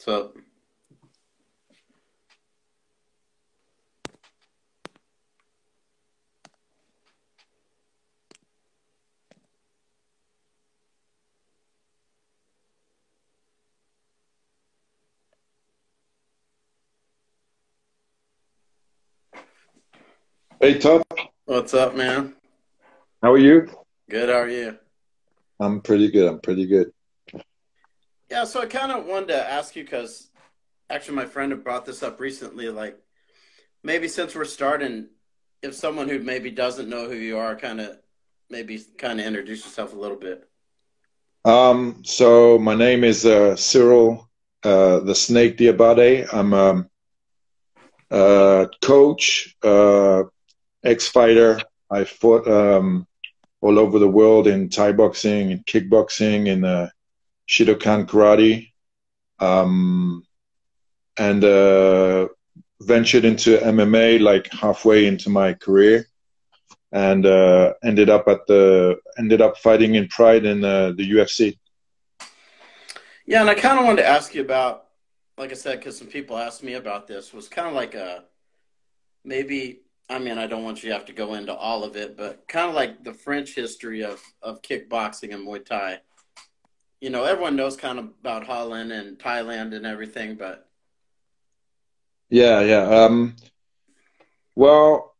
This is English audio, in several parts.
So, Hey Todd, what's up, man? how are you? Good, how are you? I'm pretty good. I'm pretty good. Yeah, so I kind of wanted to ask you because actually my friend had brought this up recently. Like, maybe since we're starting, if someone who maybe doesn't know who you are, maybe kind of introduce yourself a little bit. So my name is Cyril, the Snake Diabate. I'm a coach, ex-fighter. I fought all over the world in Thai boxing, in kickboxing, in Shidokan karate, um, and ventured into MMA like halfway into my career. And ended up fighting in Pride in the UFC. Yeah, and I kind of wanted to ask you about, like I said, because some people asked me about this, was kind of like a maybe, I mean, I don't want you to have to go into all of it, but kind of like the French history of kickboxing and Muay Thai. Everyone knows kind of about Holland and Thailand and everything, but Yeah, yeah. Well,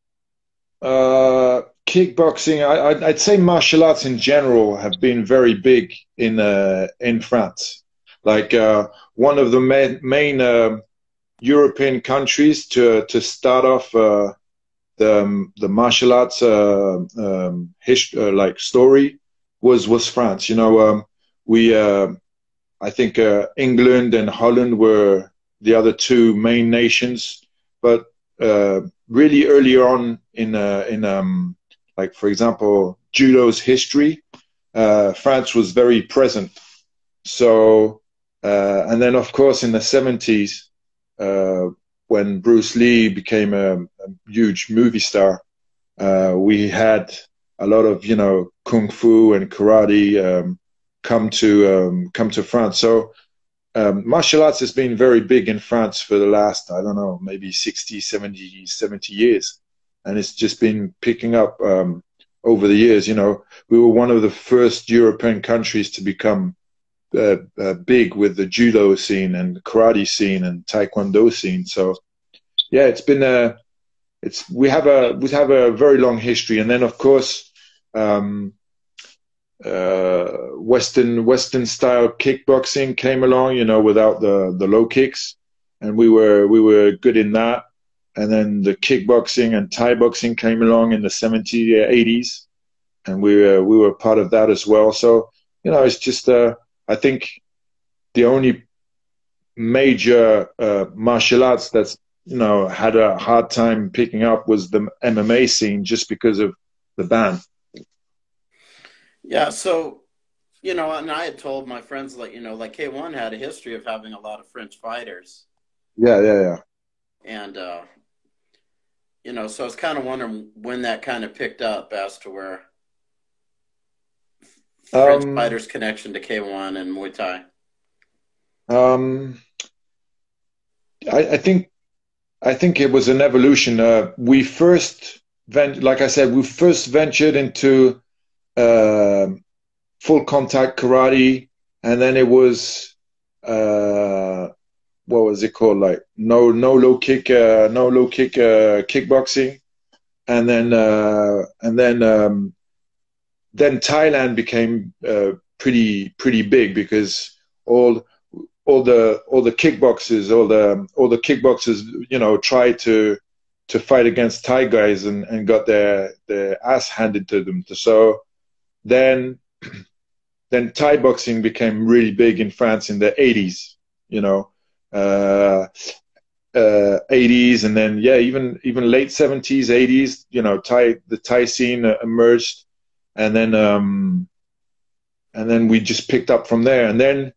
kickboxing. I'd say martial arts in general have been very big in France. Like one of the main European countries to start off the martial arts like story was France. We I think England and Holland were the other two main nations, but really early on in like for example judo's history, France was very present. So and then of course in the 70s, uh, when Bruce Lee became a huge movie star, we had a lot of kung fu and karate come to France. So martial arts has been very big in France for the last, I don't know, maybe 60, 70 years. And it's just been picking up over the years. We were one of the first European countries to become big with the judo scene and karate scene and taekwondo scene. So yeah, we have a very long history. And then of course, um, Western style kickboxing came along, without the low kicks, and we were good in that. And then the kickboxing and Thai boxing came along in the 70s, 80s, and we were part of that as well. So it's just I think the only major martial arts that's had a hard time picking up was the MMA scene, just because of the ban. yeah, so and I had told my friends like like K1 had a history of having a lot of French fighters, Yeah, yeah, yeah. and so I was kind of wondering when that kind of picked up as to where French Um, fighters' connection to K1 and Muay Thai. um, I think it was an evolution. We first, like I said, we first ventured into uh, full contact karate, and then it was uh, what was it called? Like no low kick kickboxing, and then Thailand became pretty big because all all the kickboxers, all the kickboxers, tried to fight against Thai guys and got their ass handed to them. So then then Thai boxing became really big in France in the 80s, you know, uh, 80s, and then yeah, even late 70s, 80s, the Thai scene emerged, and then we just picked up from there, and then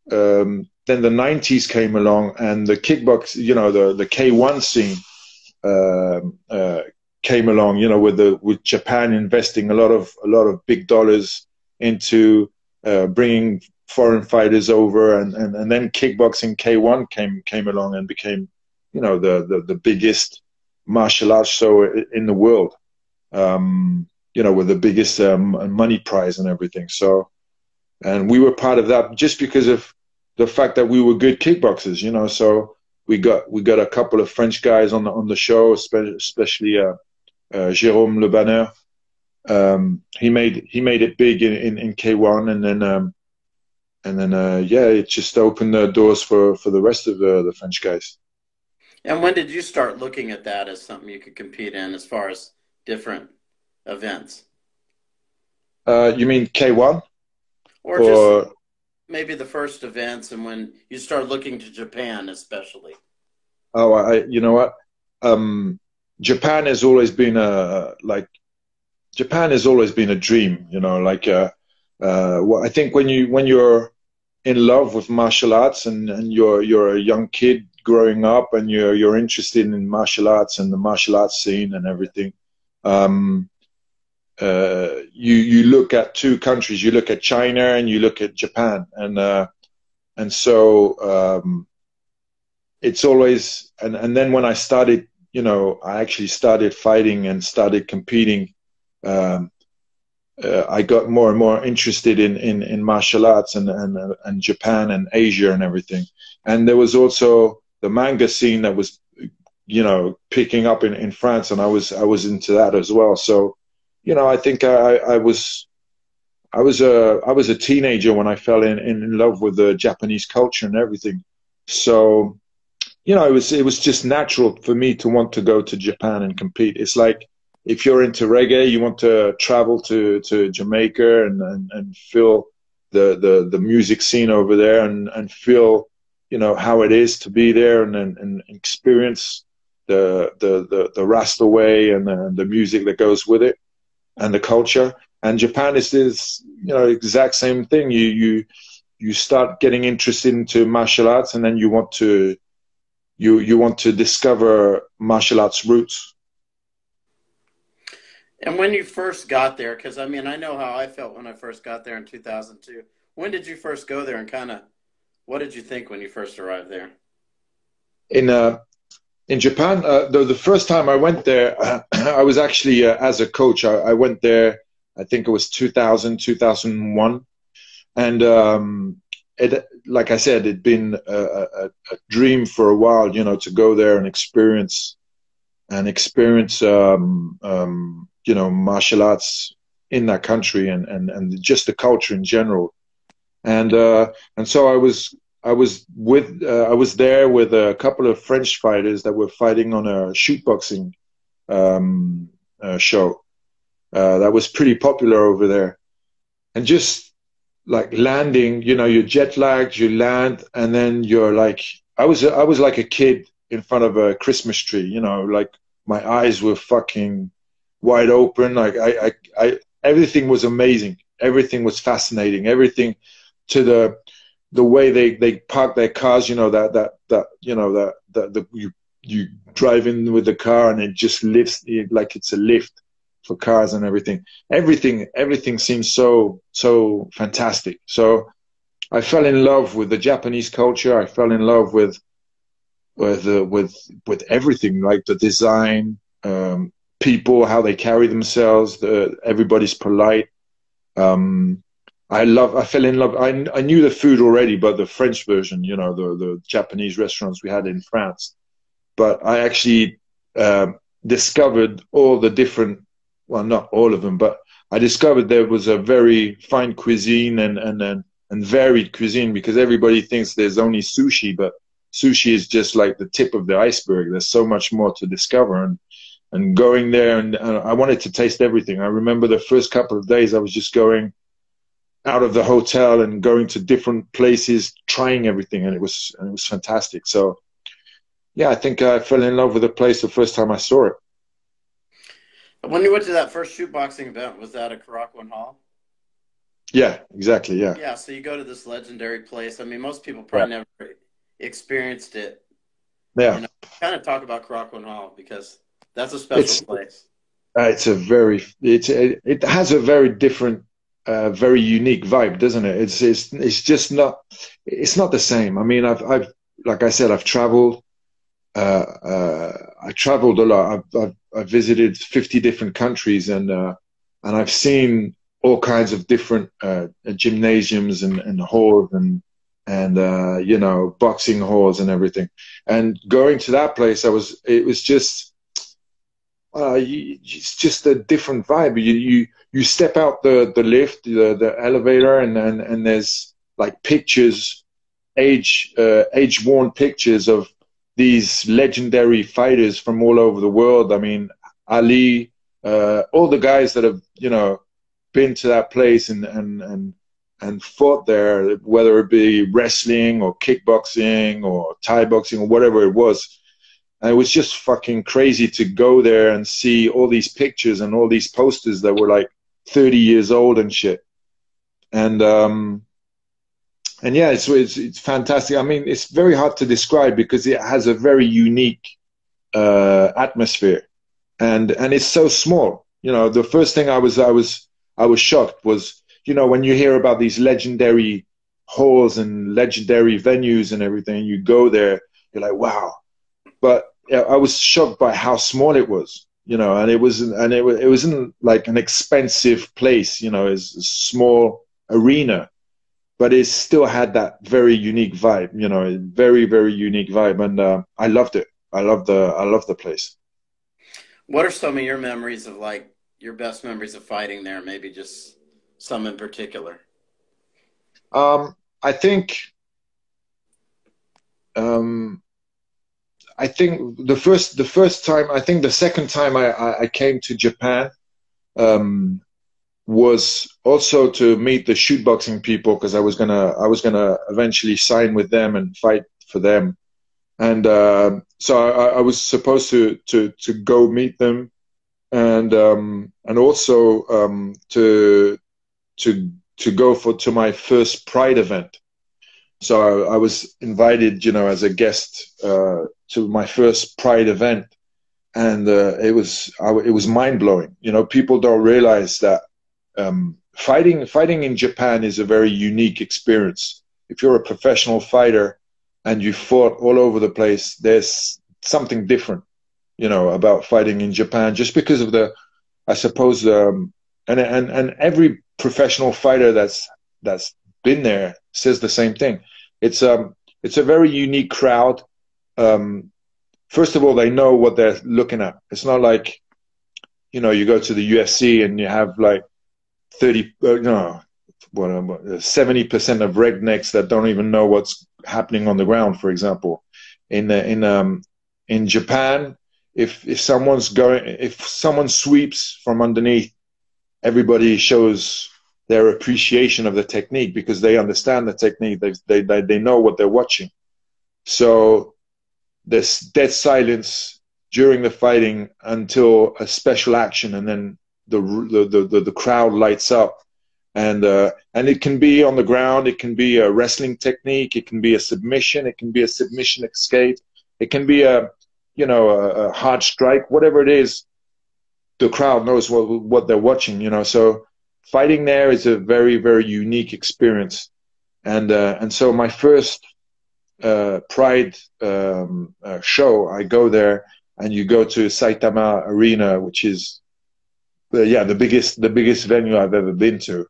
the 90s came along, and the kickbox, the K1 scene uh, came along, with Japan investing a lot of big dollars into bringing foreign fighters over, and then kickboxing K1 came along and became, you know, the biggest martial arts show in the world. You know, with the biggest money prize and everything. So, and we were part of that just because of the fact that we were good kickboxers, you know. So we got a couple of French guys on the show, especially Jérôme Le Banner. He made it big in K1, and then yeah, it just opened the doors for the rest of the French guys. And when did you start looking at that as something you could compete in as far as different events? You mean K1 Or just or? maybe the first events and when you start looking to Japan especially? Oh, you know what? Japan has always been Japan has always been a dream, you know. Well, I think when you're in love with martial arts, and you're a young kid growing up, and you're interested in martial arts and the martial arts scene and everything, um, you look at two countries. You look at China and you look at Japan, and so it's always, and then when I started, you know, I actually started fighting and started competing. Um, I got more and more interested in martial arts, and Japan and Asia and everything. And there was also the manga scene that was, you know, picking up in France, and I was into that as well. So, you know, I think I was a teenager when I fell in love with the Japanese culture and everything. So, you know, it was just natural for me to want to go to Japan and compete. It's like if you're into reggae, you want to travel to Jamaica and feel the music scene over there, and feel, you know, how it is to be there, and experience the Rasta way, and the music that goes with it, and the culture. And Japan is this, you know, exact same thing. You start getting interested into martial arts, and then you want to discover martial arts roots. And when you first got there, because I mean, I know how I felt when I first got there in 2002. When did you first go there and kind of what did you think when you first arrived there? In in Japan, the first time I went there, I was actually as a coach. I went there. I think it was 2000, 2001, and like I said, it'd been a dream for a while, you know, to go there and experience you know, martial arts in that country, and just the culture in general. And so I was there with a couple of French fighters that were fighting on a shootboxing show that was pretty popular over there. And just like landing, you know, you're jet lagged, you land, and then you're like, I was like a kid in front of a Christmas tree, you know, like my eyes were fucking wide open. Like everything was amazing. Everything was fascinating. Everything, to the way they park their cars, you know, that you know, you drive in with the car, and it just lifts like it's a lift for cars and everything. Everything seems so fantastic. So I fell in love with the Japanese culture. I fell in love with everything, like the design, people, how they carry themselves. Everybody's polite. Um, I fell in love. I knew the food already, but the French version, you know, the Japanese restaurants we had in France. But I actually discovered all the different, well, not all of them, but I discovered there was a very fine cuisine, and varied cuisine, because everybody thinks there's only sushi, but sushi is just like the tip of the iceberg. There's so much more to discover, and going there, and I wanted to taste everything. I remember the first couple of days I was just going out of the hotel and going to different places, trying everything, and it was fantastic. So yeah, I think I fell in love with the place the first time I saw it. When you went to that first shootboxing event, was that at Karakwan Hall? Yeah, exactly. Yeah, Yeah, so you go to this legendary place. I mean, most people yeah, probably never experienced it. yeah. You know, kind of talk about Karakwan Hall because that's a special It's place. it's a very it has a very different a very unique vibe, doesn't it? It's just not, it's not the same. I mean, I've like I said, I've traveled. I traveled a lot. I've visited 50 different countries, and I've seen all kinds of different gymnasiums and halls and you know, boxing halls and everything. And going to that place, it was just it's just a different vibe. You step out the lift, the elevator, and there's like pictures, age worn pictures of these legendary fighters from all over the world. I mean, Ali, all the guys that have, you know, been to that place and fought there, whether it be wrestling or kickboxing or Thai boxing or whatever it was. And it was just fucking crazy to go there and see all these pictures and all these posters that were like 30 years old and shit. And yeah, it's fantastic. I mean, it's very hard to describe because it has a very unique atmosphere, and it's so small. You know, the first thing I was shocked was, you know, when you hear about these legendary halls and legendary venues and everything, you go there, you're like, wow. But yeah, I was shocked by how small it was, you know, and it wasn't like an expensive place, you know, it's a small arena, but it still had that very unique vibe, you know, a very, very unique vibe. And I loved it. I loved the place. What are some of your memories of like your best memories of fighting there? Maybe just some in particular. I think, I think the first time, I think the second time I came to Japan, was also to meet the shoot boxing people, because I was gonna eventually sign with them and fight for them. And so I was supposed to go meet them, and also to go to my first Pride event. So I was invited, you know, as a guest to my first Pride event, and it was mind blowing. You know, people don't realize that fighting in Japan is a very unique experience. If you're a professional fighter and you fought all over the place, there's something different, you know, about fighting in Japan, just because of I suppose, and every professional fighter that's been there says the same thing. It's a very unique crowd. First of all, they know what they're looking at. It's not like, you know, you go to the UFC and you have like 70% of rednecks that don't even know what's happening on the ground, for example. In Japan, if someone sweeps from underneath, everybody shows their appreciation of the technique because they understand the technique. They know what they're watching. So there's dead silence during the fighting until a special action, and then the crowd lights up, and it can be on the ground, it can be a wrestling technique, it can be a submission, it can be a submission escape, it can be a hard strike, whatever it is. The crowd knows what they're watching, you know. So fighting there is a very, very unique experience, and so my first Pride show, I go there, and you go to Saitama Arena, which is the biggest venue I've ever been to,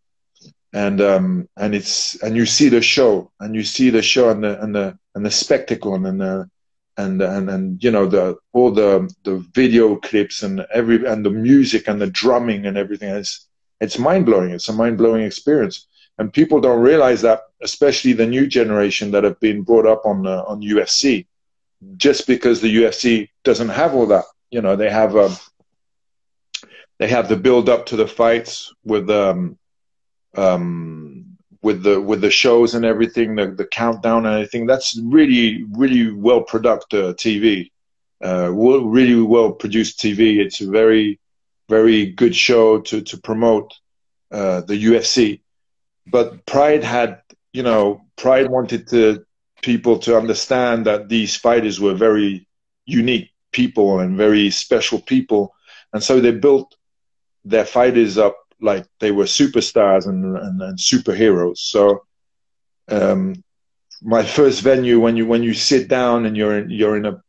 and you see the show, and the spectacle, and you know, all the video clips and the music and the drumming and everything. It's mind blowing. It's a mind blowing experience, and people don't realize that, especially the new generation that have been brought up on UFC, just because the UFC doesn't have all that. You know, they have the build up to the fights with the shows and everything, the countdown and everything. That's really, really well produced TV, really well produced TV. It's a very, very good show to promote the UFC. But Pride wanted people to understand that these fighters were very unique people and very special people, and so they built their fighters up like they were superstars and superheroes. So my first venue, when you sit down and you're in a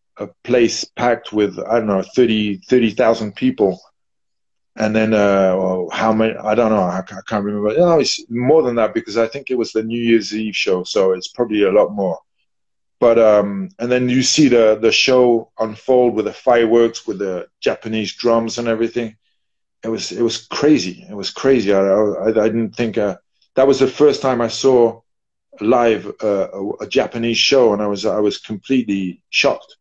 place packed with, I don't know, 30,000 people, and then well, how many, I don't know, I can't remember. No, it's more than that, because I think it was the New Year's Eve show, so it's probably a lot more. But and then you see the show unfold with the fireworks, with the Japanese drums and everything. It was crazy. It was crazy. I didn't think that was the first time I saw live a Japanese show, and I was completely shocked.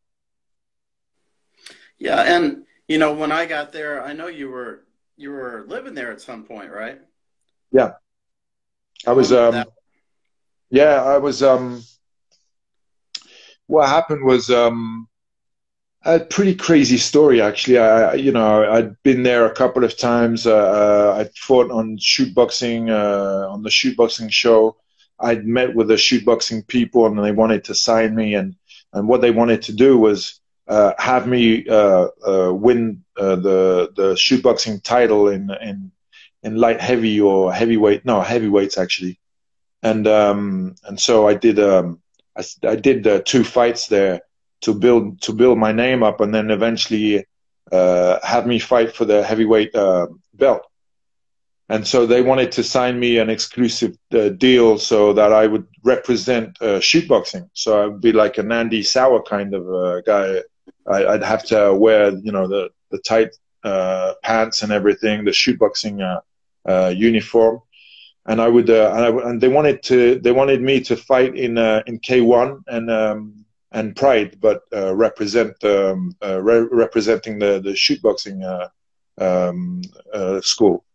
Yeah, and you know, when I got there, I know you were living there at some point, right? Yeah, I And was when was that? yeah, I was what happened was a pretty crazy story, actually. You know, I'd been there a couple of times. I'd fought on shootboxing, on the shootboxing show. I'd met with the shootboxing people, and they wanted to sign me. And what they wanted to do was have me win the shootboxing title in light heavy or heavyweight. No, heavyweights, actually. And so I did two fights there to build my name up, and then eventually have me fight for the heavyweight belt. And so they wanted to sign me an exclusive deal so that I would represent shootboxing. So I'd be like an Andy Sauer kind of guy. I'd have to wear, you know, the tight pants and everything, the shootboxing uniform. And I would, and they wanted me to fight in K1 and Pride, but representing the shootboxing school.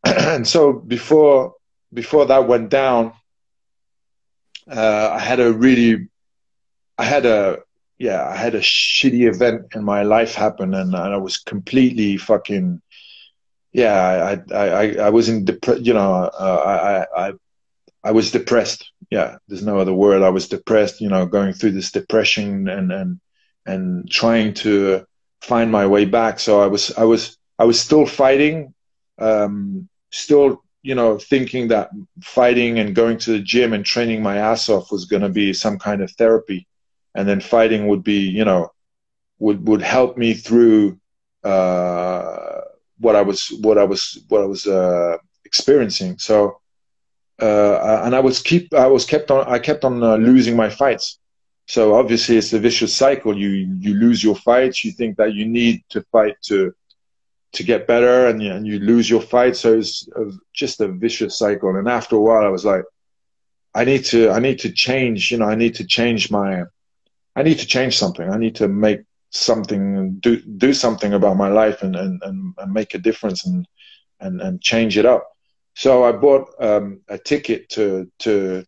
And so before that went down, I had a really, I had a yeah, I had a shitty event in my life happen, and I was completely fucking yeah. I was in you know, I was depressed. Yeah, there's no other word. I was depressed, you know, going through this depression and trying to find my way back. So I was still fighting, still, you know, thinking that fighting and going to the gym and training my ass off was going to be some kind of therapy, and then fighting would be, you know, would help me through what I was experiencing. So. And I kept on losing my fights. So obviously it's a vicious cycle. You lose your fights. You think that you need to fight to get better, and you lose your fight. So it's just a vicious cycle. And after a while, I was like, I need to change. You know, I need to change something. I need to make something, do something about my life, and make a difference, and change it up. So I bought a ticket to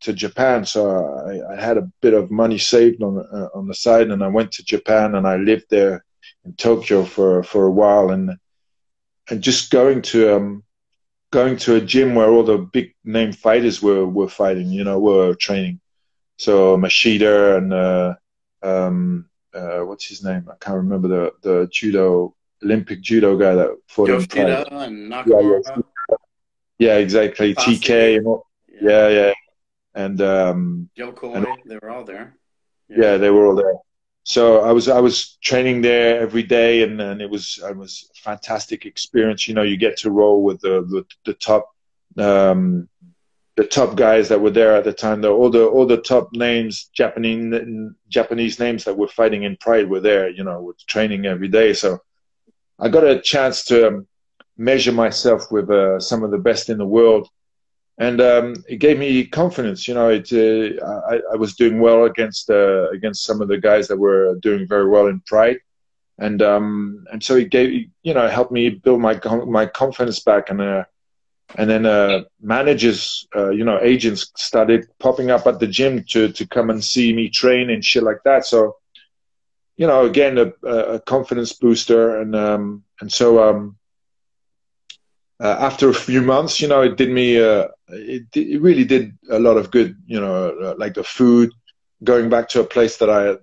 Japan. So I had a bit of money saved on the side, and I went to Japan, and I lived there in Tokyo for a while, and just going to a gym where all the big name fighters were fighting, you know, were training. So Machida and what's his name? I can't remember, the Olympic judo guy that fought in Pride. Yoshida and Yeah, Nakamura, yeah, exactly. TK Fasi, and all. yeah, Yeah, yeah. And Joe and Coy, they were all there. yeah, Yeah. they were all there. So I was training there every day, and it was a fantastic experience. You know, you get to roll with um, the top guys that were there at the time. All the top names, Japanese names that were fighting in Pride were there. You know, with training every day. So I got a chance to measure myself with some of the best in the world, and it gave me confidence. You know, I was doing well against some of the guys that were doing very well in Pride, and so it gave, you know, helped me build my confidence back, and then managers, you know, agents started popping up at the gym to come and see me train and shit like that. So, you know, again, a confidence booster, and so. After a few months, you know, it did me. It really did a lot of good. You know, like the food, going back to a place that I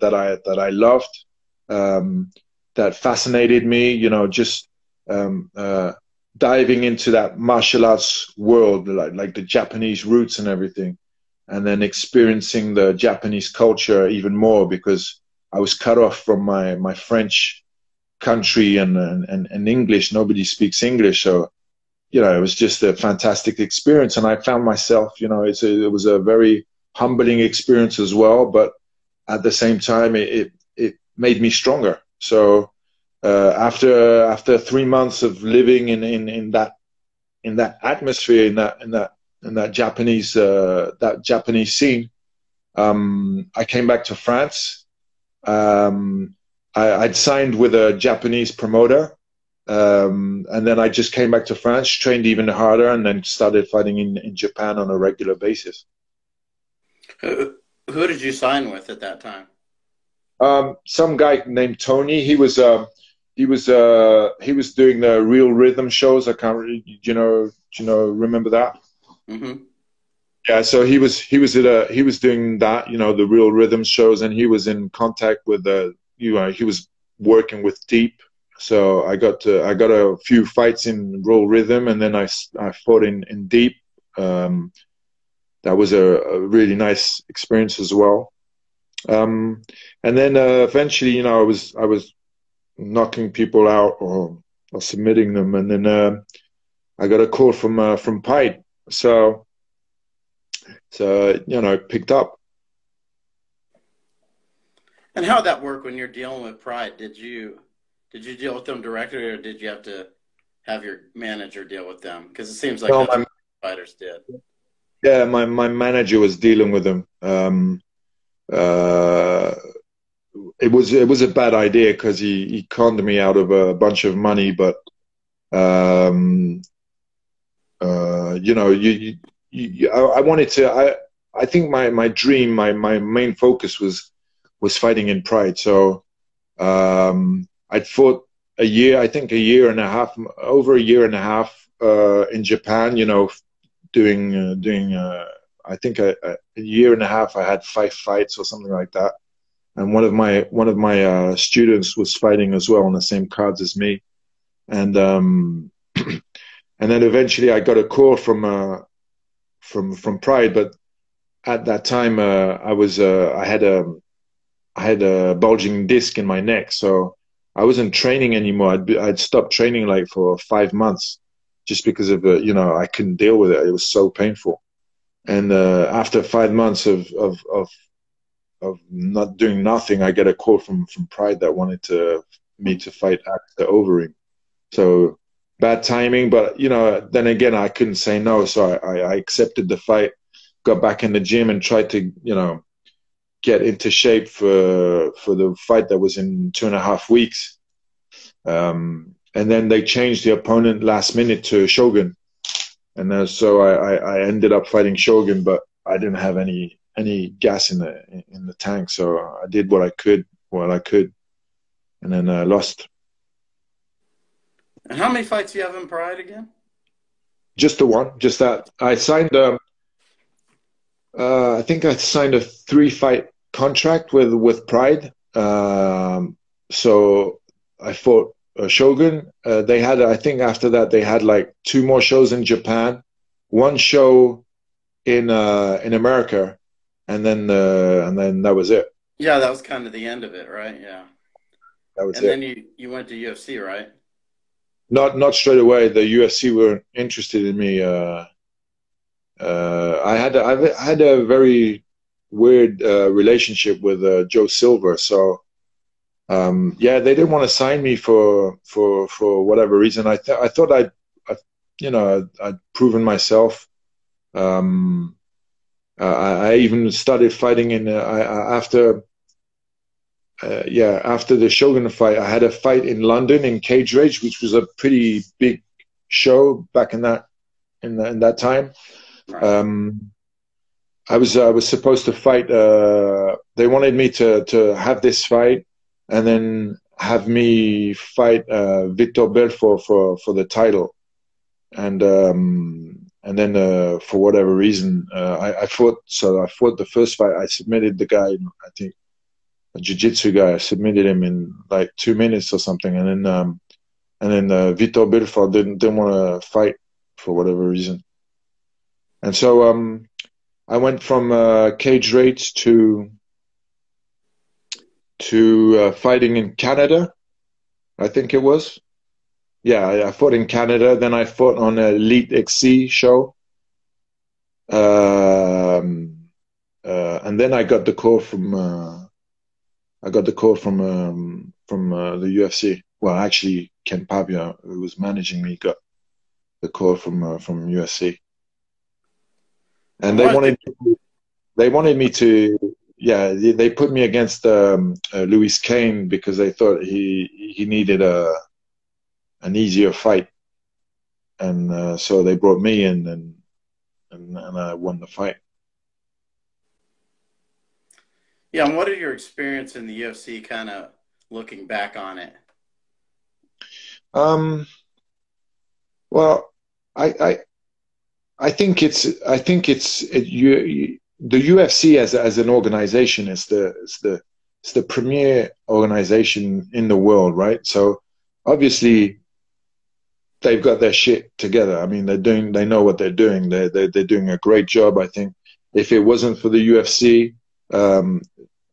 loved, that fascinated me. You know, just um, uh, diving into that martial arts world, like the Japanese roots and everything, and then experiencing the Japanese culture even more, because I was cut off from my French country and English. Nobody speaks English, so it was just a fantastic experience. And I found myself, it was a very humbling experience as well, but at the same time, it made me stronger. So after 3 months of living in that atmosphere, in that Japanese scene, I came back to France. I'd signed with a Japanese promoter, and then I just came back to France, trained even harder, and then started fighting in Japan on a regular basis. Who did you sign with at that time? Some guy named Tony. He was doing the Real Rhythm shows. I can't really, remember that? Mm-hmm. Yeah, so he was doing that, the Real Rhythm shows, and he was in contact with he was working with Deep. So I got a few fights in Real Rhythm, and then I fought in Deep. That was a really nice experience as well. And then eventually, I was knocking people out or submitting them, and then I got a call from Pride. So picked up. And how'd that work when you're dealing with Pride? Did you deal with them directly, or did you have to have your manager deal with them? Because it seems like that's what fighters did. Yeah, my manager was dealing with them. It was a bad idea because he conned me out of a bunch of money, but I wanted to. I think my dream, my main focus was fighting in Pride. So I'd fought a year and a half, over a year and a half in Japan. Doing I think a year and a half. I had 5 fights or something like that. And one of my students was fighting as well on the same cards as me, and then eventually I got a call from Pride, but at that time I had a bulging disc in my neck, so I wasn't training anymore. I'd stopped training like for 5 months, just because of I couldn't deal with it. It was so painful, and after 5 months of not doing nothing, I get a call from Pride that wanted me to fight Axel Overeem. So bad timing, but then again, I couldn't say no, so I accepted the fight, got back in the gym, and tried to get into shape for the fight that was in 2.5 weeks. And then they changed the opponent last minute to Shogun, and so I ended up fighting Shogun, but I didn't have any gas in the tank, so I did what I could, and then I lost. And how many fights do you have in Pride again? Just the one, just that. I signed I think I signed a 3-fight contract with Pride. So I fought Shogun. They had, I think after that, they had like 2 more shows in Japan, 1 show in America, and then that was it. Yeah, that was kind of the end of it, right? Yeah. That was it. And then you went to UFC, right? Not straight away. The UFC weren't interested in me. I had a very weird relationship with Joe Silver, so they didn't want to sign me for whatever reason. I thought I'd proven myself. I even started fighting after the Shogun fight. I had a fight in London in Cage Rage, which was a pretty big show back in that time. Right. I was supposed to fight. They wanted me to have this fight, and then have me fight Victor Belfort for the title, and then for whatever reason I fought. So I fought the first fight. I submitted the guy. I think a jiu-jitsu guy. I submitted him in like 2 minutes or something, and then and then Vitor Belfort didn't want to fight for whatever reason, and so I went from cage rates to fighting in Canada, I think it was. Yeah, I fought in Canada. Then I fought on a Elite XC show. And then I got the call from the UFC. Well, actually, Ken Pavia, who was managing me, got the call from UFC, and And what did, they wanted me to. Yeah, they put me against Louis Kane because they thought he needed an easier fight, and so they brought me in, and I won the fight. yeah, and what are your experience in the UFC kind of looking back on it? Um, well, I, I the UFC as an organization is the premier organization in the world, right? So obviously they've got their shit together. I mean, they know what they're doing. They're doing a great job. I think if it wasn't for the UFC,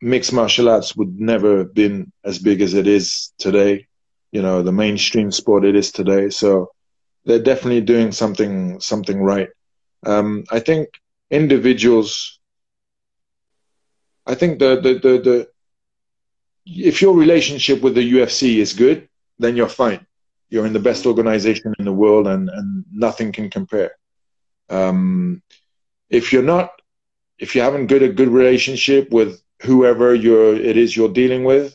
mixed martial arts would never have been as big as it is today. You know, the mainstream sport it is today. So they're definitely doing something right. I think individuals. I think the if your relationship with the UFC is good, then you're fine. You're in the best organization in the world, and nothing can compare. Um, if you're not, if you haven't got a good relationship with whoever you're dealing with,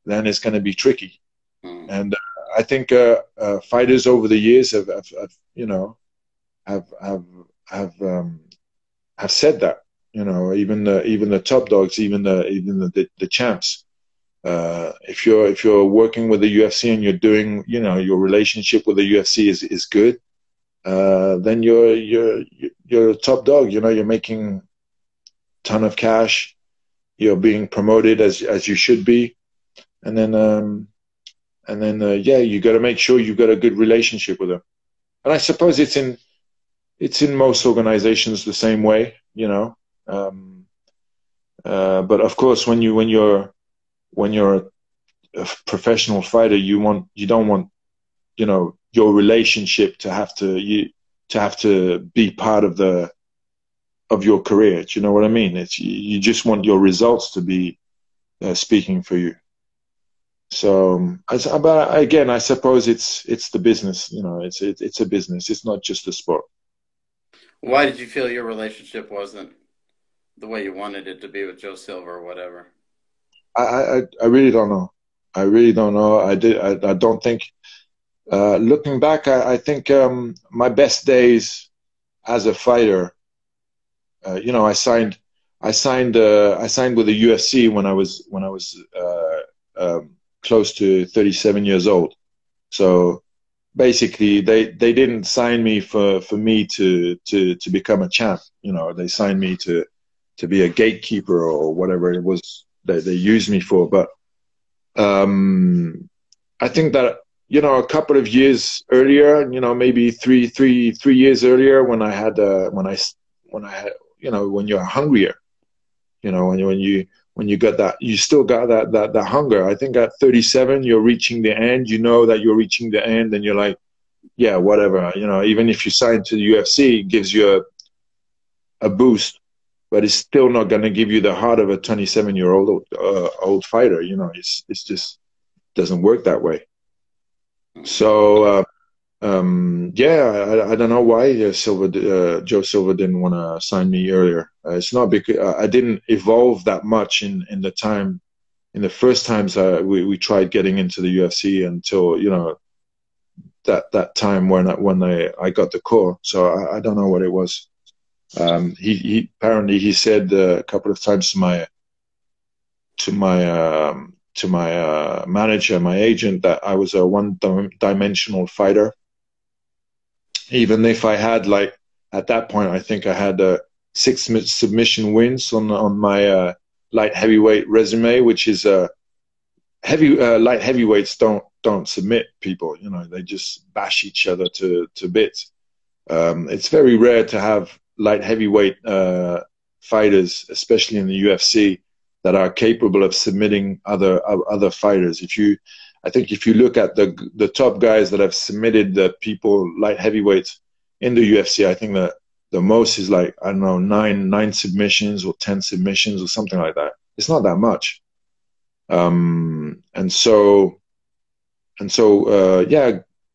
then it's going to be tricky. Mm. And I think fighters over the years have you know have have have have said that. You know, even the top dogs, even the champs. If you're working with the UFC and you're doing, you know, your relationship with the UFC is good, then you're a top dog. You know, you're making a ton of cash. You're being promoted as you should be, and then yeah, you got to make sure you've got a good relationship with them. And I suppose it's in most organizations the same way. You know, but of course when you're a professional fighter, you don't want, you know, your relationship to have to be part of your career. Do you know what I mean? It's you just want your results to be speaking for you. So, but again, I suppose it's the business. You know, it's a business. It's not just a sport. Why did you feel your relationship wasn't the way you wanted it to be with Joe Silva or whatever? I really don't know. I really don't know. I don't think. Looking back, I think my best days as a fighter. You know, I signed with the UFC when I was close to 37 years old. So basically, they didn't sign me for me to become a champ. You know, they signed me to be a gatekeeper or whatever it was that they used me for. But I think that, you know, a couple of years earlier, you know, maybe three years earlier, when I had when I had, you know, when you're hungrier, you know, when you got that, you still got that hunger. I think at 37, you're reaching the end. You know that you're reaching the end, and you're like, yeah, whatever. You know, even if you sign to the UFC, it gives you a boost, but it's still not going to give you the heart of a 27-year-old old fighter. You know, it's just doesn't work that way. So yeah, I don't know why Joe Silva didn't want to sign me earlier. It's not because I didn't evolve that much in the time, in the first times we tried getting into the UFC until, you know, that time when I got the call. So I don't know what it was. He apparently he said a couple of times to my manager, my agent, that I was a one-dimensional fighter. Even if I had, like, at that point, I think I had 6 submission wins on my light heavyweight resume, which is light heavyweights don't submit people. You know, they just bash each other to bits. It's very rare to have light heavyweight fighters, especially in the UFC, that are capable of submitting other fighters. I think if you look at the top guys that have submitted the people light heavyweights in the UFC, I think that the most is like, I don't know, nine submissions or 10 submissions or something like that. It's not that much. Yeah,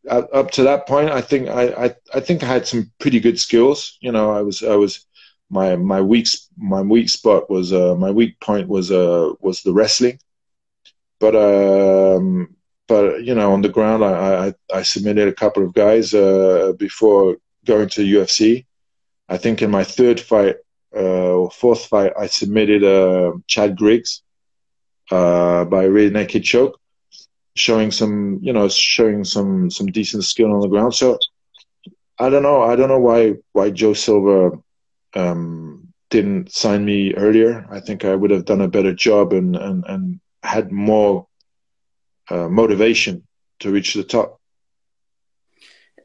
up to that point, I think I think I had some pretty good skills. You know, I was my weak spot was my weak point was the wrestling, but you know, on the ground, I submitted a couple of guys before going to the UFC. I think in my third fight or fourth fight, I submitted Chad Griggs by a rear naked choke, showing some decent skill on the ground. So I don't know why Joe Silva didn't sign me earlier. I think I would have done a better job and had more motivation to reach the top.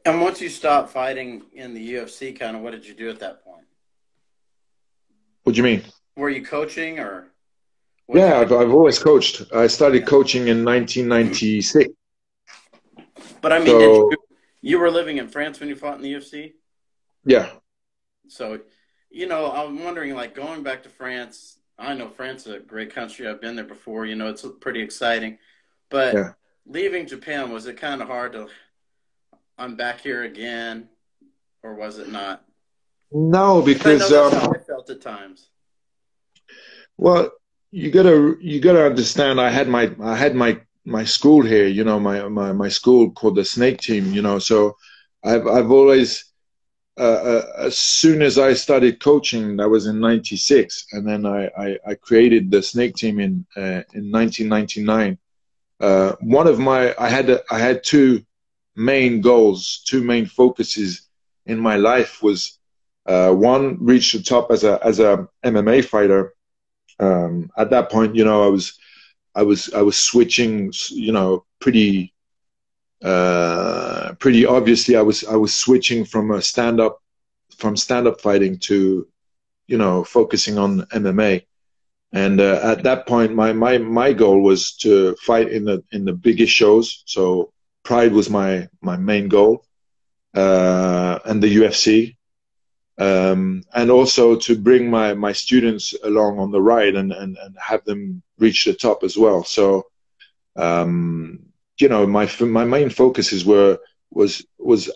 And once you stopped fighting in the UFC, kind of, what did you do at that point? What do you mean? Were you coaching or? Yeah, I've always coached. I started coaching in 1996. But I mean, you were living in France when you fought in the UFC? Yeah. So, you know, I'm wondering, like, going back to France, I know France is a great country. I've been there before. You know, it's pretty exciting. But leaving Japan, was it kind of hard to, I'm back here again, or was it not? No, because I know that's how I felt at times. Well, you gotta understand. I had my school here. You know, my school called the Snake Team. You know, so I've always as soon as I started coaching, that was in '96, and then I created the Snake Team in 1999. I had two main goals, two main focuses in my life. Was one, reach the top as a MMA fighter. At that point, you know, I was switching, you know, pretty obviously. I was switching from stand up fighting to, you know, focusing on MMA. And at that point, my goal was to fight in the biggest shows. So Pride was my main goal, and the UFC. And also to bring my students along on the ride and have them reach the top as well. So, you know, my main focuses was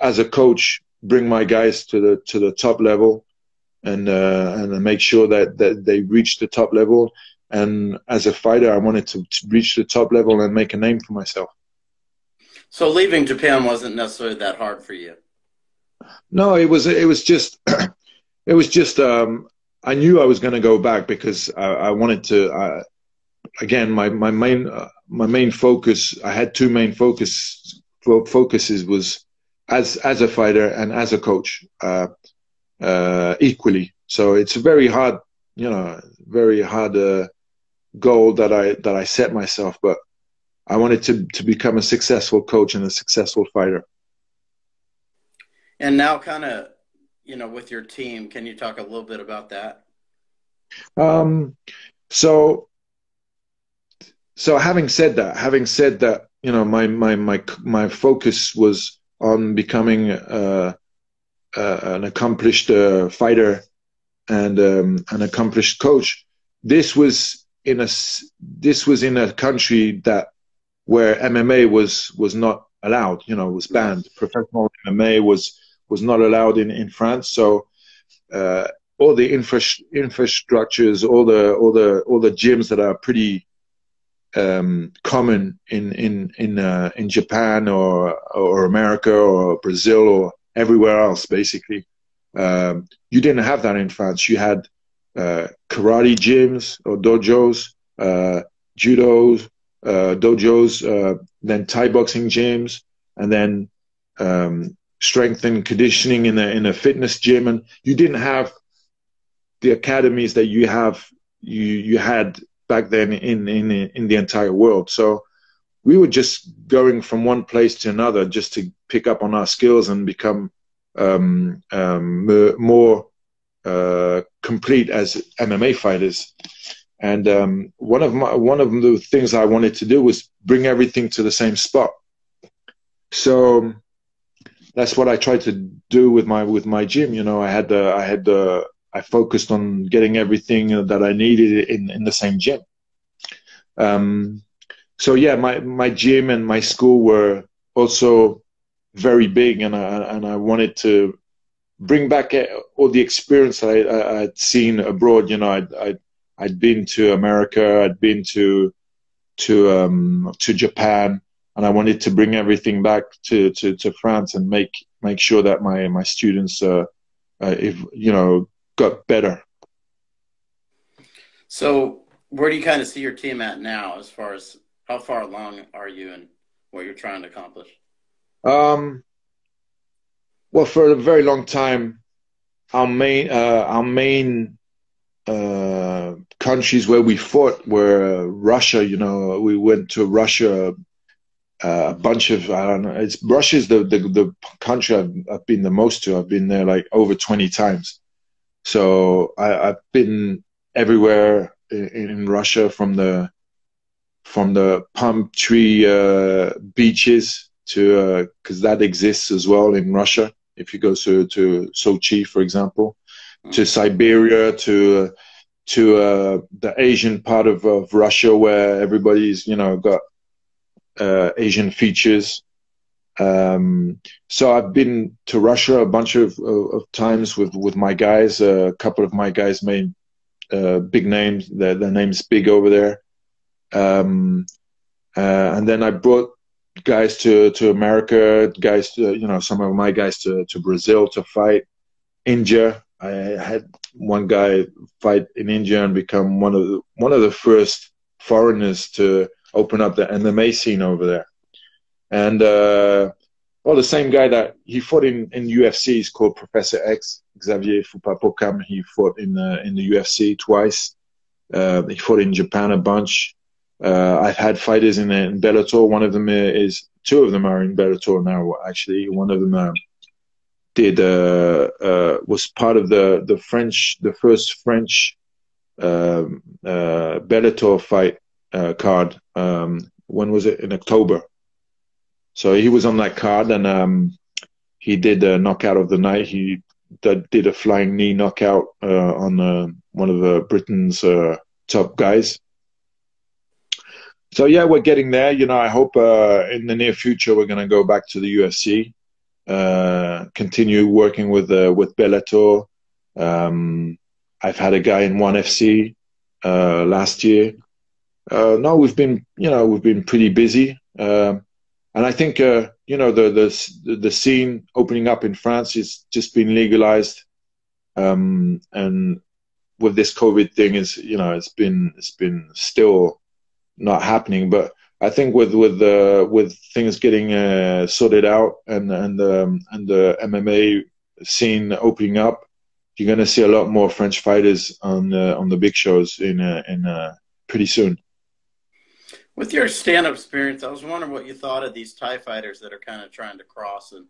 as a coach, bring my guys to the top level and make sure that they reach the top level. And as a fighter, I wanted to reach the top level and make a name for myself. So leaving Japan wasn't necessarily that hard for you. No, it was just it was just I knew I was going to go back because I wanted to. Again, my main focus. I had two main focuses was as a fighter and as a coach equally. So it's a very hard, you know, goal that I set myself, but I wanted to become a successful coach and a successful fighter. And now, kind of, you know, with your team, can you talk a little bit about that? So having said that, you know, my focus was on becoming an accomplished fighter and an accomplished coach. This was in a country where MMA was not allowed. You know, it was banned. Professional MMA was not allowed in France. So all the infrastructures, all the gyms that are pretty common in Japan or America or Brazil or everywhere else, basically, you didn't have that in France. You had karate gyms or dojos, judo dojos, then Thai boxing gyms, and then strength and conditioning in a fitness gym. And you didn't have the academies that you had back then in the entire world. So we were just going from one place to another just to pick up on our skills and become more complete as MMA fighters. And one of the things I wanted to do was bring everything to the same spot. So that's what I tried to do with my gym. You know, I focused on getting everything that I needed in the same gym. So yeah, my gym and my school were also very big, and I wanted to bring back all the experience I'd seen abroad. You know, I'd been to America, I'd been to Japan, and I wanted to bring everything back to France and make sure that my students, if you know, got better. So where do you kind of see your team at now, as far as how far along are you in what you're trying to accomplish? Um, well, for a very long time, our main countries where we fought were Russia. You know, we went to Russia a bunch of, I don't know. It's Russia's the country I've been the most to. I've been there like over 20 times. So I've been everywhere in Russia, from the palm tree beaches to because that exists as well in Russia. If you go to Sochi, for example, to Siberia, to the Asian part of Russia where everybody's, you know, got Asian features. So I've been to Russia a bunch of times with my guys. A couple of my guys made big names. Their names big over there. And then I brought guys to America, guys to, you know, some of my guys to Brazil to fight. India, I had one guy fight in India and become one of the first foreigners to open up the MMA scene over there. And well, the same guy that he fought in UFC is called Professor X, Xavier Fupapokam. He fought in the UFC twice. He fought in Japan a bunch. I've had fighters in Bellator. One of them two of them are in Bellator now. Actually, one of them was part of the first French Bellator fight card. When was it? In October. So he was on that card, and he did a knockout of the night. He did a flying knee knockout on one of Britain's top guys. So yeah, we're getting there. You know, I hope in the near future we're going to go back to the UFC, continue working with Bellator. I've had a guy in ONE FC last year. No, we've been pretty busy, and I think you know, the scene opening up in France is just been legalized, and with this COVID thing, is, you know, it's been still not happening. But I think with things getting sorted out, and the MMA scene opening up, you're going to see a lot more French fighters on the big shows in pretty soon. With your stand-up experience, I was wondering what you thought of these Thai fighters that are kind of trying to cross in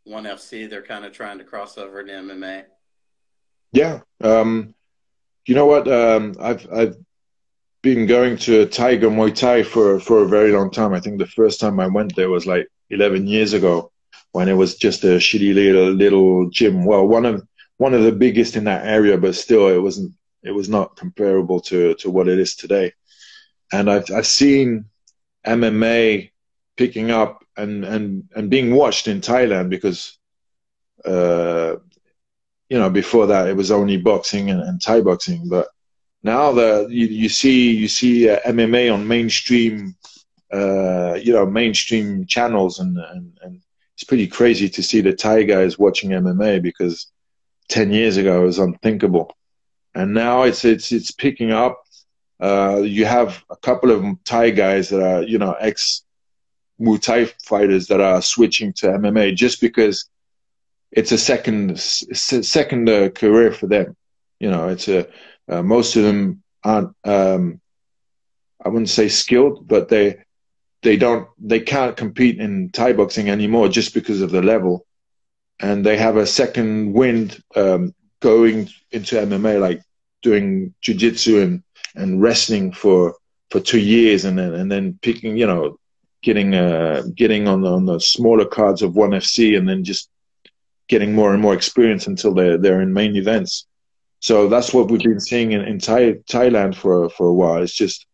ONE FC. They're kind of trying to cross over into MMA. Yeah, you know what? I've been going to Tiger Muay Thai for a very long time. I think the first time I went there was like 11 years ago, when it was just a shitty little gym. Well, one of the biggest in that area, but still, it was not comparable to what it is today. And I've seen MMA picking up and being watched in Thailand, because you know, before that it was only boxing and Thai boxing. But now you see MMA on mainstream mainstream channels, and it's pretty crazy to see the Thai guys watching MMA, because 10 years ago it was unthinkable, and now it's picking up. You have a couple of Thai guys that are, you know, ex Muay Thai fighters that are switching to MMA just because it's a second career for them. You know, it's most of them aren't, I wouldn't say skilled, but they can't compete in Thai boxing anymore just because of the level, and they have a second wind going into MMA, like doing jiu-jitsu and wrestling for 2 years, and then picking, getting on the smaller cards of ONE FC, and then just getting more and more experience until they're in main events. So that's what we've been seeing in Thailand for a while. It's just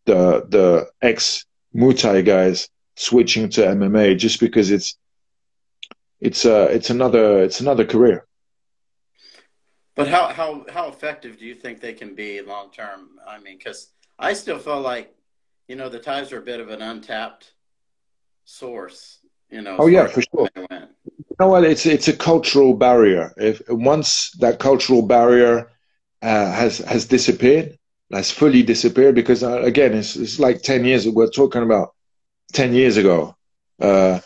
the ex Muay Thai guys switching to MMA just because it's another career. But how effective do you think they can be long term? I mean, because I still feel like, the Thais are a bit of an untapped source, Oh as far yeah, as for sure. they went. You know what? It's a cultural barrier. If once that cultural barrier has disappeared, has fully disappeared, because again, it's like 10 years. We're talking about 10 years ago. 10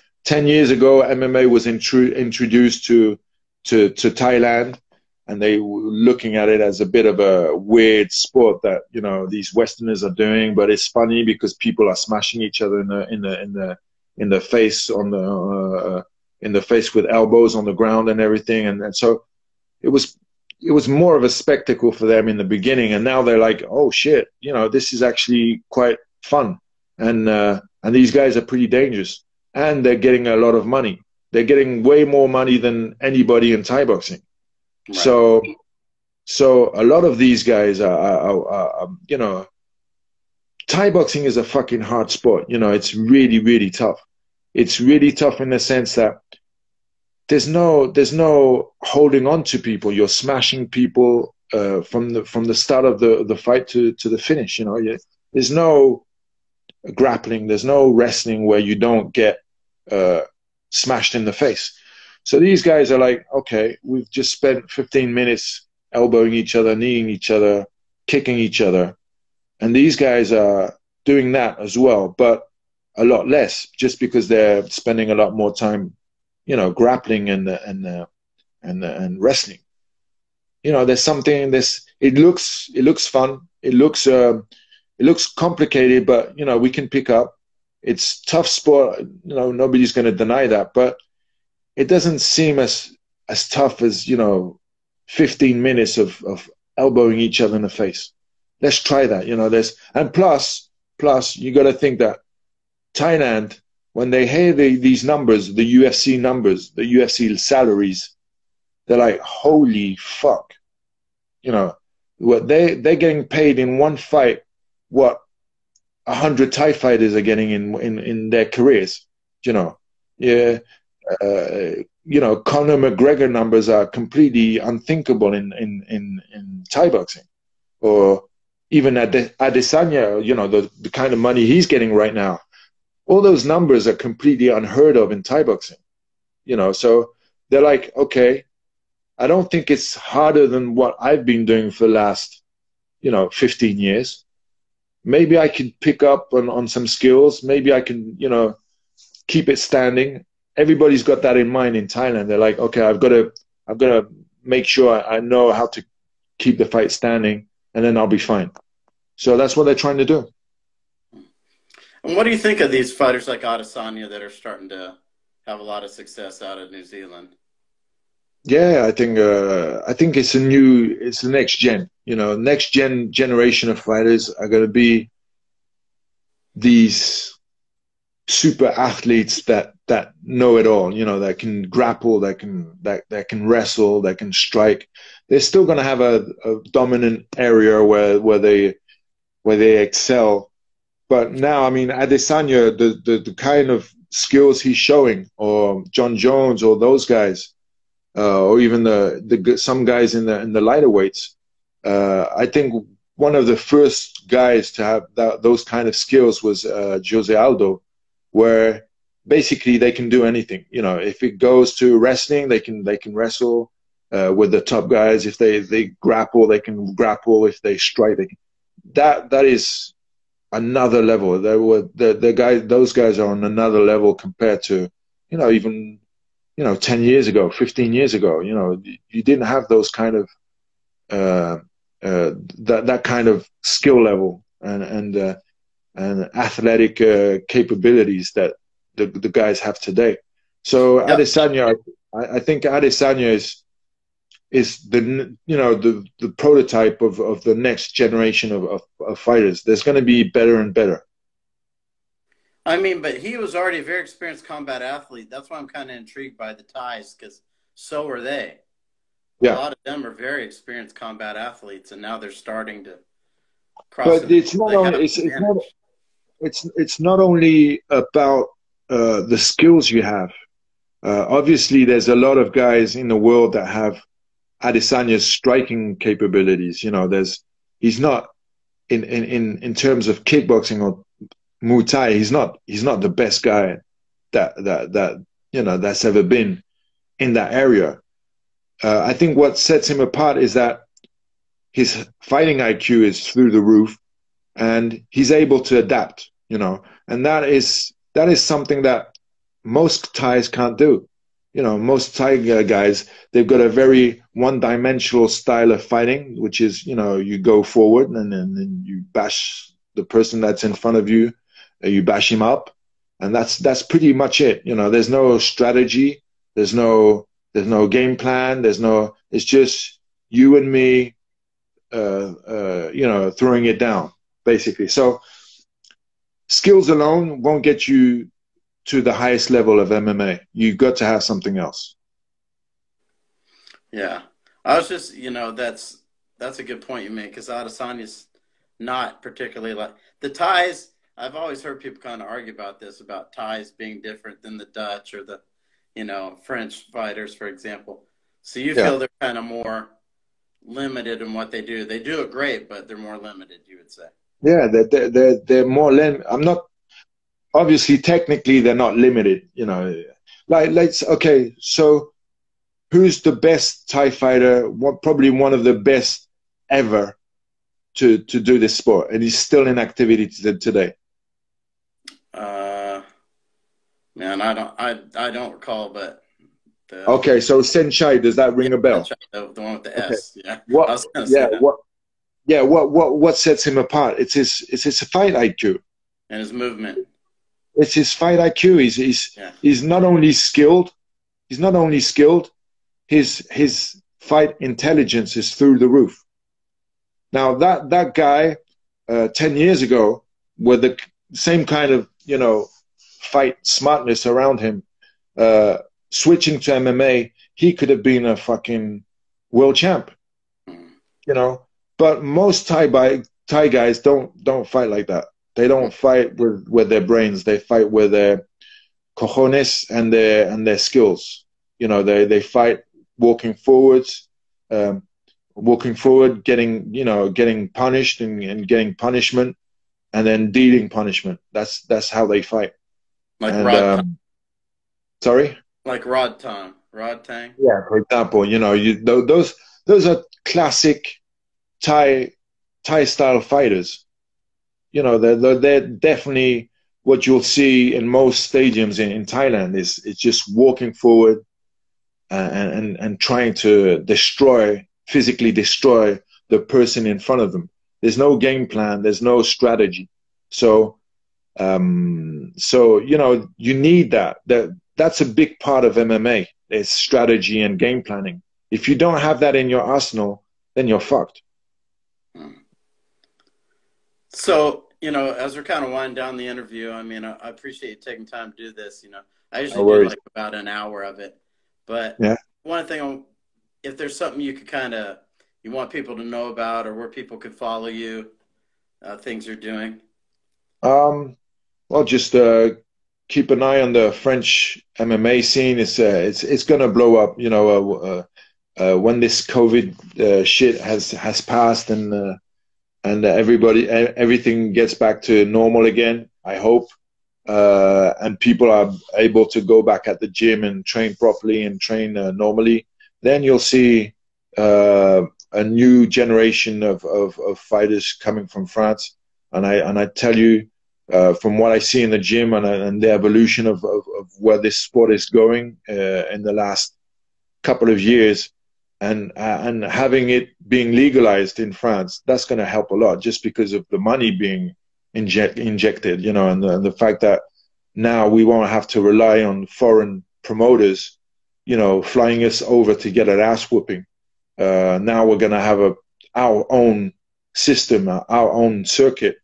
years ago, MMA was introduced to Thailand, and they were looking at it as a bit of a weird sport that these Westerners are doing. But it's funny because people are smashing each other in the face in the face with elbows on the ground and everything, and so it was more of a spectacle for them in the beginning, and now they're like, oh shit, this is actually quite fun, and these guys are pretty dangerous, and they're getting a lot of money. They're getting way more money than anybody in Thai boxing. Right. So a lot of these guys are Thai boxing is a fucking hard sport. It's really, really tough. It's really tough in the sense that there's no holding on to people. You're smashing people from the start of the fight to the finish. There's no grappling. There's no wrestling where you don't get smashed in the face. So these guys are like, okay, we've just spent 15 minutes elbowing each other, kneeing each other, kicking each other, and these guys are doing that as well, but a lot less, just because they're spending a lot more time, grappling and wrestling. There's something in this. It looks fun. It looks complicated, but we can pick up. It's tough sport. Nobody's going to deny that, but it doesn't seem as tough as 15 minutes of elbowing each other in the face. Let's try that. And plus you got to think that Thailand, when they hear these numbers, the UFC numbers, the UFC salaries, they're like, holy fuck. What they're getting paid in one fight, what 100 Thai fighters are getting in their careers. Yeah. Conor McGregor numbers are completely unthinkable in Thai boxing, or even Adesanya, the kind of money he's getting right now. All those numbers are completely unheard of in Thai boxing, so they're like, okay, I don't think it's harder than what I've been doing for the last, 15 years. Maybe I could pick up on some skills. Maybe I can, keep it standing. Everybody's got that in mind in Thailand. They're like, okay, I've got to make sure I know how to keep the fight standing, and then I'll be fine. So that's what they're trying to do. And what do you think of these fighters like Adesanya that are starting to have a lot of success out of New Zealand? Yeah, I think it's the next gen. Next generation of fighters are going to be these super athletes that know it all. That can grapple, that can wrestle, that can strike. They're still going to have a dominant area where they excel. But now, I mean, Adesanya, the kind of skills he's showing, or John Jones, or those guys, or even some guys in the lighter weights. I think one of the first guys to have those kind of skills was Jose Aldo, where basically they can do anything. If it goes to wrestling, they can wrestle with the top guys. If they grapple, they can grapple. If they strike, that is another level. Those guys are on another level compared to even 10 years ago, 15 years ago. You didn't have those kind of that kind of skill level, and and athletic capabilities that the guys have today. So Yeah. Adesanya, I think Adesanya is the the prototype of the next generation of fighters. There's going to be better and better. I mean, but he was already a very experienced combat athlete. That's why I'm kind of intrigued by the ties, because so are they. A Yeah, lot of them are very experienced combat athletes, and now they're starting to cross but into. it's not They only have an advantage. it's not only about the skills you have. Obviously, there's a lot of guys in the world that have Adesanya's striking capabilities. You know, he's not in terms of kickboxing or Muay Thai. He's not the best guy that that's ever been in that area. I think what sets him apart is that his fighting IQ is through the roof, and he's able to adapt. And that is something that most Thais can't do. Most Thai guys, they've got a very one-dimensional style of fighting, which is, you go forward and then you bash the person that's in front of you, you bash him up, and that's pretty much it. There's no strategy, there's no game plan, it's just you and me, throwing it down, basically. So skills alone won't get you to the highest level of MMA. You've got to have something else. Yeah, I was just, that's a good point you make, because Adesanya's not particularly like the ties. I've always heard people kind of argue about this, about ties being different than the Dutch or the, French fighters, for example. So you Yeah. feel they're kind of more limited in what they do. They do it great, but they're more limited, you would say. Yeah, they're more I'm not, obviously, technically they're not limited, Like, okay, so who's the best Thai fighter? Probably one of the best ever to do this sport, and he's still in activity today. Uh, Man, I don't recall, but the Okay, so Senchai, does that yeah, ring a bell? the one with the Okay. S. Yeah, I What? was gonna say Yeah. that. What sets him apart? It's his fight IQ. And his movement. It's his fight IQ. Yeah. He's not only skilled. He's not only skilled. His fight intelligence is through the roof. Now that guy, 10 years ago, with the same kind of fight smartness around him, uh, switching to MMA, he could have been a fucking world champ. Mm. You know, but most Thai guys don't fight like that. They don't fight with their brains. They fight with their cojones and their skills. They fight walking forwards, um, getting punished and getting punishment, and then dealing punishment. That's how they fight. Like And Rod, sorry, like Rod Tong, Rod Tang. yeah. For example, those are classic Thai style fighters. They're definitely what you'll see in most stadiums in Thailand is just walking forward and trying to physically destroy the person in front of them. There's no game plan. There's no strategy. So you need that. That's a big part of MMA. Is strategy and game planning. If you don't have that in your arsenal, then you're fucked. Hmm. So, as we're kind of winding down the interview, I mean, I appreciate you taking time to do this. I No usually do worries. like about an hour of it, but Yeah. one thing, if there's something you want people to know about, or where people could follow you, things you're doing. Well, just keep an eye on the French MMA scene. It's gonna blow up. When this COVID shit has passed and everything gets back to normal again. I hope, and people are able to go back at the gym and train properly and train normally. Then you'll see a new generation of fighters coming from France. And I tell you, from what I see in the gym and the evolution of where this sport is going in the last couple of years, and having it being legalized in France, that's going to help a lot, just because of the money being injected, and the fact that now we won't have to rely on foreign promoters, flying us over to get an ass whooping. Now we're going to have our own system, our own circuit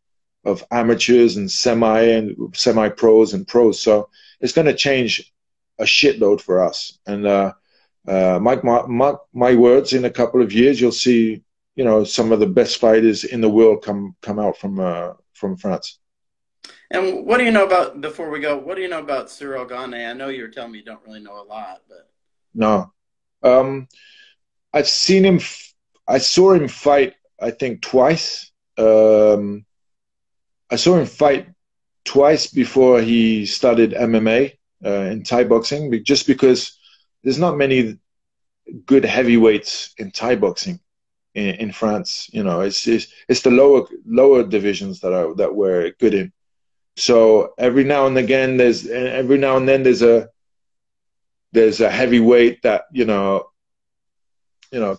of amateurs and semi pros and pros. So it's going to change a shitload for us. And mark my words, in a couple of years, you'll see, some of the best fighters in the world come out from France. And what do you know about, before we go, what do you know about Cyrille Diabate? I know you were telling me you don't really know a lot, but. No. I've seen him, I saw him fight, I think, twice. I saw him fight twice before he started MMA in Thai boxing, just because there's not many good heavyweights in Thai boxing in France. It's the lower divisions that we're good in. So every now and then there's a heavyweight that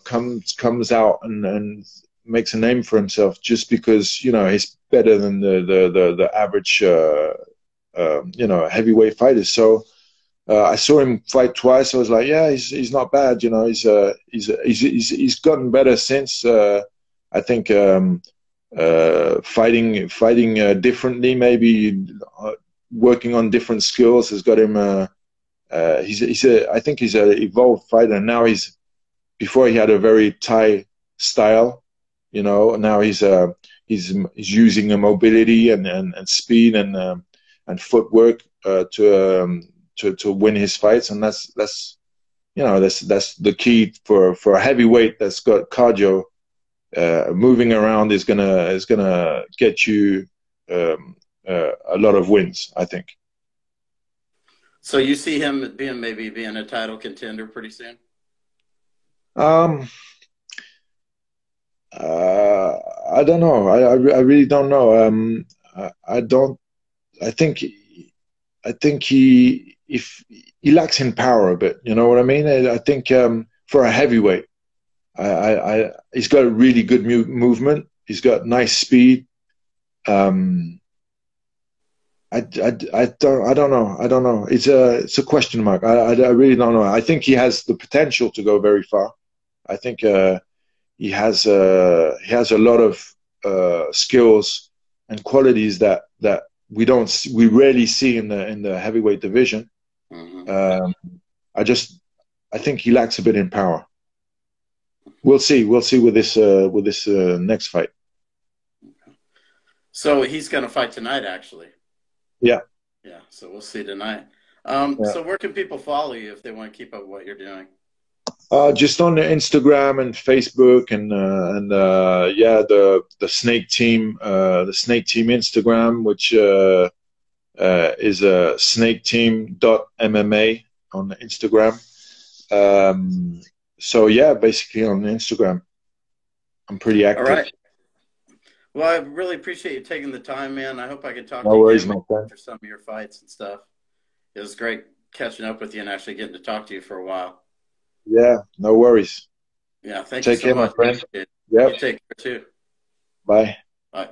comes out and makes a name for himself just because he's better than the average heavyweight fighters. So I saw him fight twice. I was like, yeah, he's not bad. He's gotten better since. I think fighting differently, maybe working on different skills has got him. I think he's an evolved fighter now. Before he had a very Thai style, now he's using a mobility and speed and footwork to win his fights, and that's the key for a heavyweight that's got cardio. Moving around is gonna get you a lot of wins, I think. So you see him maybe being a title contender pretty soon? I don't know. I really don't know. I think he lacks in power a bit. You know what I mean? I think for a heavyweight, he's got a really good movement. He's got nice speed. I don't know. It's a question mark. I really don't know. I think he has the potential to go very far. I think he has a lot of skills and qualities that we rarely see in the heavyweight division. Mm-hmm. I think he lacks a bit in power. We'll see with this next fight. So he's going to fight tonight, actually. Yeah. Yeah. So we'll see tonight. So where can people follow you if they want to keep up what you're doing? Just on the Instagram and Facebook and the Snake Team, Instagram, which is snaketeam.mma on Instagram. So yeah, basically on Instagram, I'm pretty active. All right. Well, I really appreciate you taking the time, man. I hope I can talk to you again after some of your fights and stuff. It was great catching up with you and actually getting to talk to you for a while. Yeah, no worries. Yeah, thank you so much. Take care, my friend. Yeah, you take care too. Bye. Bye.